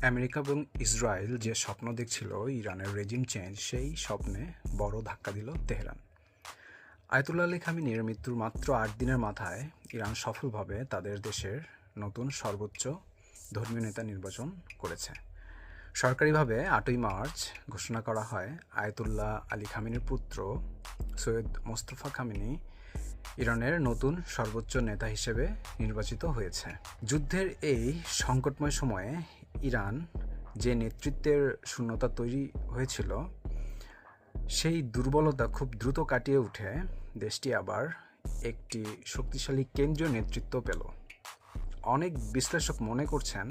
America এবং Israel যে স্বপ্ন দেখছিল ইরানের রেজিম চেঞ্জ, সেই স্বপ্নে বড় ধাক্কা দিল তেহরান। আয়াতুল্লাহ আলী খামেনির মৃত্যুর মাত্র ৮ দিনের মাথায় ইরান সফলভাবে তাদের দেশের নতুন সর্বোচ্চ ধর্মীয় নেতা নির্বাচন করেছে। সরকারিভাবে ৮ই মার্চ ঘোষণা করা হয় আয়াতুল্লাহ আলী খামেনির পুত্র সৈয়দ মোস্তফা খামেনি ইরানের নতুন সর্বোচ্চ নেতা হিসেবে নির্বাচিত হয়েছে। যুদ্ধের এই সংকটময় সময়ে ইরান যে নেতৃত্বের শূন্যতা তৈরি হয়েছিল, সেই দুর্বলতা খুব দ্রুত কাটিয়ে উঠে দেশটি আবার একটি শক্তিশালী কেন্দ্রীয় নেতৃত্ব পেল। অনেক বিশ্লেষক মনে করছেন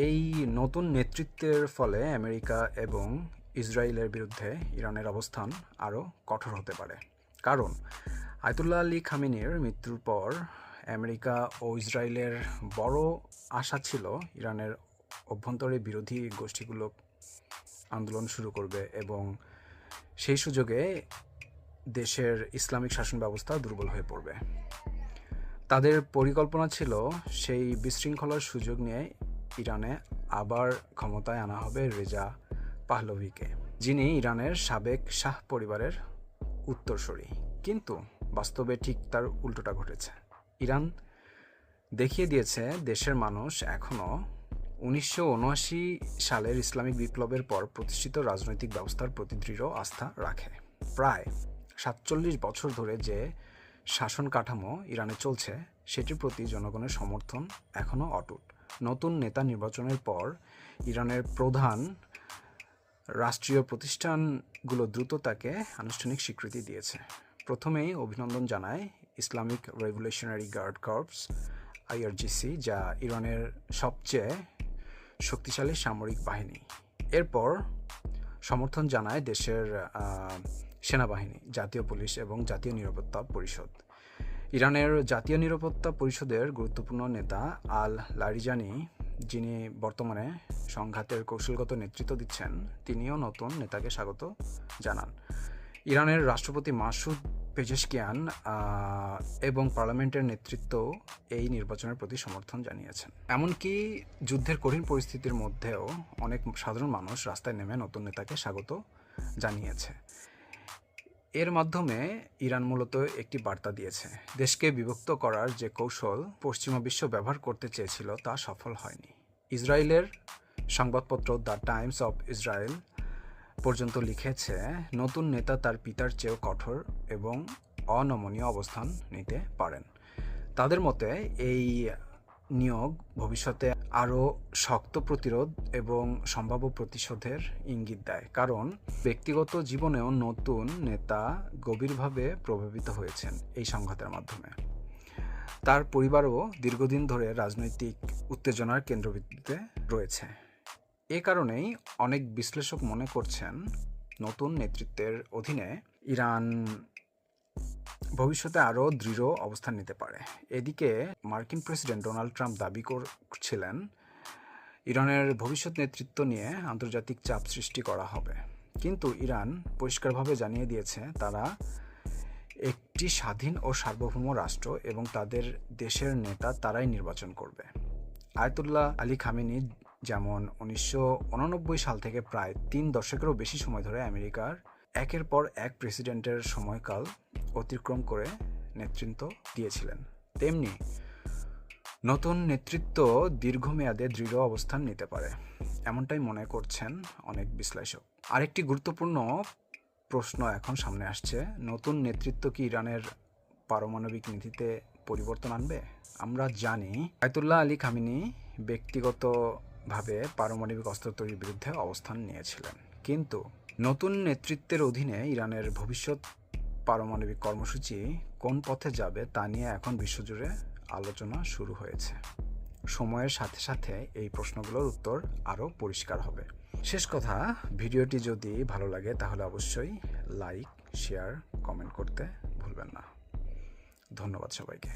এই নতুন নেতৃত্বের ফলে আমেরিকা এবং ইসরায়েলের বিরুদ্ধে ইরানের অবস্থান আরও কঠোর হতে পারে। কারণ আয়াতুল্লাহ আলী খামেনির মৃত্যুর পর আমেরিকা ও ইসরায়েলের বড় আশা ছিল ইরানের অভ্যন্তরে বিরোধী গোষ্ঠীগুলো আন্দোলন শুরু করবে এবং সেই সুযোগে দেশের ইসলামিক শাসন ব্যবস্থা দুর্বল হয়ে পড়বে। তাদের পরিকল্পনা ছিল সেই বিশৃঙ্খলার সুযোগ নিয়ে ইরানে আবার ক্ষমতায় আনা হবে রেজা পাহলভিকে, যিনি ইরানের সাবেক শাহ পরিবারের উত্তরসূরি। কিন্তু বাস্তবে ঠিক তার উল্টোটা ঘটেছে। ইরান দেখিয়ে দিয়েছে দেশের মানুষ এখনও 1979 সালের ইসলামিক বিপ্লবের পর প্রতিষ্ঠিত রাজনৈতিক ব্যবস্থার প্রতি দৃঢ় আস্থা রাখে। প্রায় 47 বছর ধরে যে শাসন কাঠামো ইরানে চলছে, সেটির প্রতি জনগণের সমর্থন এখনও অটুট। নতুন নেতা নির্বাচনের পর ইরানের প্রধান রাষ্ট্রীয় প্রতিষ্ঠানগুলো দ্রুত তাকে আনুষ্ঠানিক স্বীকৃতি দিয়েছে। প্রথমেই অভিনন্দন জানায় Islamic revolutionary guard corps IRGC, যা ইরানের সবচেয়ে শক্তিশালী সামরিক বাহিনী। এরপর সমর্থন জানায় দেশের সেনাবাহিনী, জাতীয় পুলিশ এবং জাতীয় নিরাপত্তা পরিষদ। ইরানের জাতীয় নিরাপত্তা পরিষদের গুরুত্বপূর্ণ নেতা আল লারিজানি, যিনি বর্তমানে সংঘাতের কৌশলগত নেতৃত্ব দিচ্ছেন, তিনিও নতুন নেতাকে স্বাগত জানান। ইরানের রাষ্ট্রপতি মাসুদ পেজেশকিয়ান এবং পার্লামেন্টের নেতৃত্ব এই নির্বাচনের প্রতি সমর্থন জানিয়েছেন। এমনকি যুদ্ধের কঠিন পরিস্থিতির মধ্যেও অনেক সাধারণ মানুষ রাস্তায় নেমে নতুন নেতাকে স্বাগত জানিয়েছে। এর মাধ্যমে ইরান মূলত একটি বার্তা দিয়েছে, দেশকে বিভক্ত করার যে কৌশল পশ্চিমা বিশ্ব ব্যবহার করতে চেয়েছিল তা সফল হয়নি। ইসরায়েলের সংবাদপত্র দ্য টাইমস অফ ইসরায়েল পর্যন্ত লিখেছে, নতুন নেতা তার পিতার চেয়েও কঠোর এবং অনমনীয় অবস্থান নিতে পারেন। তাদের মতে এই নিয়োগ ভবিষ্যতে আরও শক্ত প্রতিরোধ এবং সম্ভাব্য প্রতিশোধের ইঙ্গিত দেয়, কারণ ব্যক্তিগত জীবনেও নতুন নেতা গভীরভাবে প্রভাবিত হয়েছেন এই সংঘাতের মাধ্যমে। তার পরিবারও দীর্ঘদিন ধরে রাজনৈতিক উত্তেজনার কেন্দ্রবিন্দুতে রয়েছে। এ কারণেই অনেক বিশ্লেষক মনে করছেন নতুন নেতৃত্বের অধীনে ইরান ভবিষ্যতে আরও দৃঢ় অবস্থান নিতে পারে। এদিকে মার্কিন প্রেসিডেন্ট ডোনাল্ড ট্রাম্প দাবি করছিলেন ইরানের ভবিষ্যৎ নেতৃত্ব নিয়ে আন্তর্জাতিক চাপ সৃষ্টি করা হবে, কিন্তু ইরান পরিষ্কারভাবে জানিয়ে দিয়েছে তারা একটি স্বাধীন ও সার্বভৌম রাষ্ট্র এবং তাদের দেশের নেতা তারাই নির্বাচন করবে। আয়াতুল্লাহ আলী খামেনি যেমন 1989 সাল থেকে প্রায় 3 দশকেরও বেশি সময় ধরে আমেরিকার একের পর এক প্রেসিডেন্টের সময়কাল অতিক্রম করে নেতৃত্ব দিয়েছিলেন, তেমনি নতুন নেতৃত্ব দীর্ঘমেয়াদে দৃঢ় অবস্থান নিতে পারে, এমনটাই মনে করছেন অনেক বিশ্লেষক। আরেকটি গুরুত্বপূর্ণ প্রশ্ন এখন সামনে আসছে, নতুন নেতৃত্ব কি ইরানের পারমাণবিক নীতিতে পরিবর্তন আনবে? আমরা জানি আয়াতুল্লাহ আলী খামেনি ব্যক্তিগতভাবে পারমাণবিক অস্ত্র তৈরির বিরুদ্ধে অবস্থান নিয়েছিলেন, কিন্তু নতুন নেতৃত্বের অধীনে ইরানের ভবিষ্যৎ পারমাণবিক কর্মসূচি কোন পথে যাবে তা নিয়ে এখন বিশ্বজুড়ে আলোচনা শুরু হয়েছে। সময়ের সাথে সাথে এই প্রশ্নগুলোর উত্তর আরও পরিষ্কার হবে। শেষ কথা, ভিডিওটি যদি ভালো লাগে তাহলে অবশ্যই লাইক, শেয়ার, কমেন্ট করতে ভুলবেন না। ধন্যবাদ সবাইকে।